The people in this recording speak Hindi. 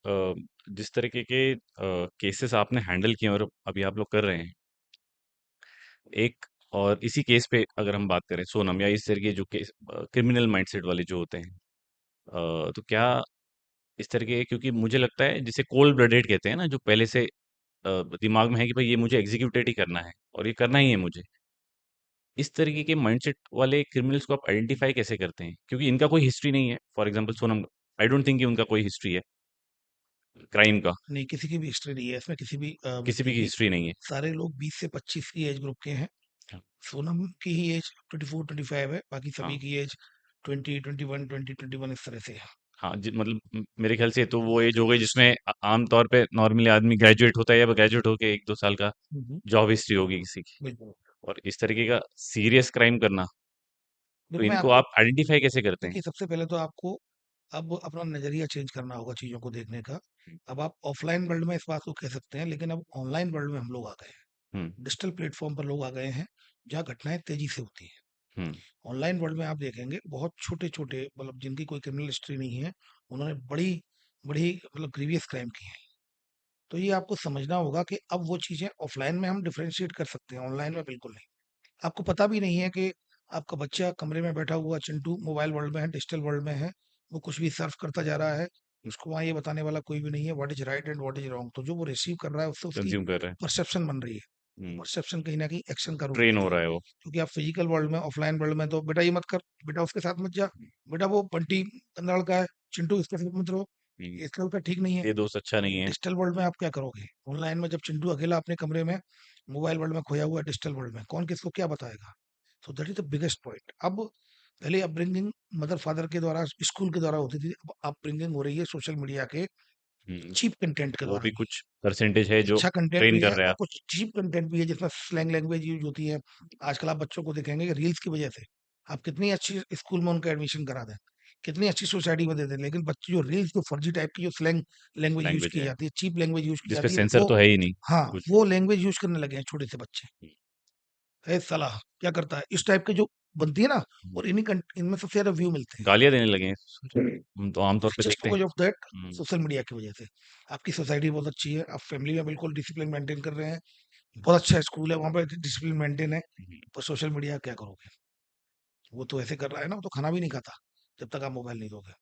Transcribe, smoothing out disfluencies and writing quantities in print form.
जिस तरीके के केसेस आपने हैंडल किए और अभी आप लोग कर रहे हैं, एक और इसी केस पे अगर हम बात करें सोनम या इस तरीके जो केस क्रिमिनल माइंडसेट वाले जो होते हैं, तो क्या इस तरीके क्योंकि मुझे लगता है जिसे कोल्ड ब्लडेड कहते हैं ना, जो पहले से दिमाग में है कि भाई ये मुझे एग्जीक्यूटेड ही करना है और ये करना ही है मुझे, इस तरीके के माइंडसेट वाले क्रिमिनल्स को आप आइडेंटिफाई कैसे करते हैं? क्योंकि इनका कोई हिस्ट्री नहीं है। For example Sonam, I don't think कि उनका कोई हिस्ट्री है क्राइम का, नहीं, किसी की भी हिस्ट्री नहीं है इसमें, किसी भी किसी भी व्यक्ति की की। हिस्ट्री नहीं है। सारे लोग 20 से 25 की एज ग्रुप के हैं। हाँ, सोनम की ही एज 24-25 है, बाकी हाँ, सभी की एज 20-21, 20-21 इस तरह से है। हाँ, मतलब मेरे ख्याल से तो वो एज हो गई जिसमें आम तौर पे नॉर्मली आदमी ग्रेजुएट होता है या ग्रेजुएट होके 1-2 साल का हम्म, जॉब हिस्ट्री होगी किसी की। बिल्कुल। और इस तरीके का सीरियस क्राइम करना, तो देखो मैं इनको आपको, आप आइडेंटिफाई कैसे करते हैं? देखिए सबसे पहले तो आपको अब अपना नजरिया चेंज करना होगा चीजों को देखने का। अब आप ऑफलाइन वर्ल्ड में इस बात को कह सकते हैं, लेकिन अब ऑनलाइन वर्ल्ड में हम लोग आ गए हुँ, हैं। डिजिटल प्लेटफॉर्म पर लोग आ गए हैं, जहाँ घटनाएं तेजी से होती हैं। हुँ, ऑनलाइन वर्ल्ड में आप देखेंगे बहुत छोटे छोटे, मतलब जिनकी कोई क्रिमिनल हिस्ट्री नहीं है, उन्होंने बड़ी बड़ी मतलब ग्रीवियस क्राइम किए हैं। तो ये आपको समझना होगा कि अब वो चीजें ऑफलाइन में हम डिफरेंशिएट कर सकते हैं, ऑनलाइन में बिल्कुल नहीं। आपको पता भी नहीं है कि आपका बच्चा कमरे में बैठा हुआ चिंटू मोबाइल वर्ल्ड में है, डिजिटल वर्ल्ड में है, वो कुछ भी सर्फ करता जा रहा है। उसको वहाँ ये बताने वाला कोई भी नहीं है what is right and what is wrong. तो जो वो रिसीव कर रहा है उससे उसकी कंज़्यूम कर रहा है। परसेप्शन बन रही है। हुँ, परसेप्शन कहीं ना कहीं एक्शन का रूप ट्रेन हो लेती है। रहा है वो। क्योंकि आप फिजिकल वर्ल्ड में, ऑफलाइन वर्ल्ड में तो बेटा ये मत कर, बेटा उसके साथ मत जा, बेटा वो बंटी गंदा लड़का है, चिंटू इसके साथ मत रहो, हुँ, ये इसका लड़का ठीक नहीं है। ये दोस्त अच्छा नहीं है। डिजिटल वर्ल्ड में आप क्या करोगे? ऑनलाइन में जब चिंटू अकेला अपने कमरे में मोबाइल वर्ल्ड में खोया हुआ है, डिजिटल वर्ल्ड में कौन किसको क्या बताएगा? So that is the biggest point. अब पहले अपब्रिंगिंग मदर फादर के द्वारा, स्कूल के द्वारा होती थी, अब अपब्रिंगिंग हो रही है सोशल मीडिया के हुँ, चीप कंटेंट के वो द्वारा भी ही। कुछ परसेंटेज है कुछ जो अच्छा कंटेंट ट्रेन भी कर है रहे हैं और आप। कुछ चीप कंटेंट भी है जिसमें स्लैंग लैंग्वेज यूज होती है। आजकल आप बच्चों को देखेंगे कि रील्स की वजह से आप कितनी अच्छी स्कूल में उनका एडमिशन करा दें, कितनी अच्छी सोसाइटी में दे दें, लेकिन बच्चे जो रील्स, जो फर्जी टाइप की जो स्लैंग लैंग्वेज यूज लैंग्वेज की है, जाती है, चीप लैंग्वेज यूज की जिसपे जाती है, सेंसर वो, तो है ही नहीं हाँ, कुछ। वो लैंग्वेज यूज करने लगे हैं छोटे से बच्चे। है साला, क्या करता है, इस टाइप के जो बनती है ना। हुँ, और इनमें सबसे ज्यादा व्यू मिलते हैं। गालियाँ देने लगे हैं। हम तो आम तौर पे जस्ट देखते हैं। Because of that, hmm, social media की वजह से। आपकी सोसाइटी बहुत अच्छी है, आप फैमिली में बिल्कुल डिसिप्लिन मेंटेन कर रहे हैं, बहुत अच्छा स्कूल है, वहाँ पे डिसिप्लिन मेंटेन है, हुँ, पर सोशल मीडिया क्या करोगे? वो तो ऐसे कर रहा है ना, वो तो खाना भी नहीं खाता जब तक आप मोबाइल नहीं दोगे।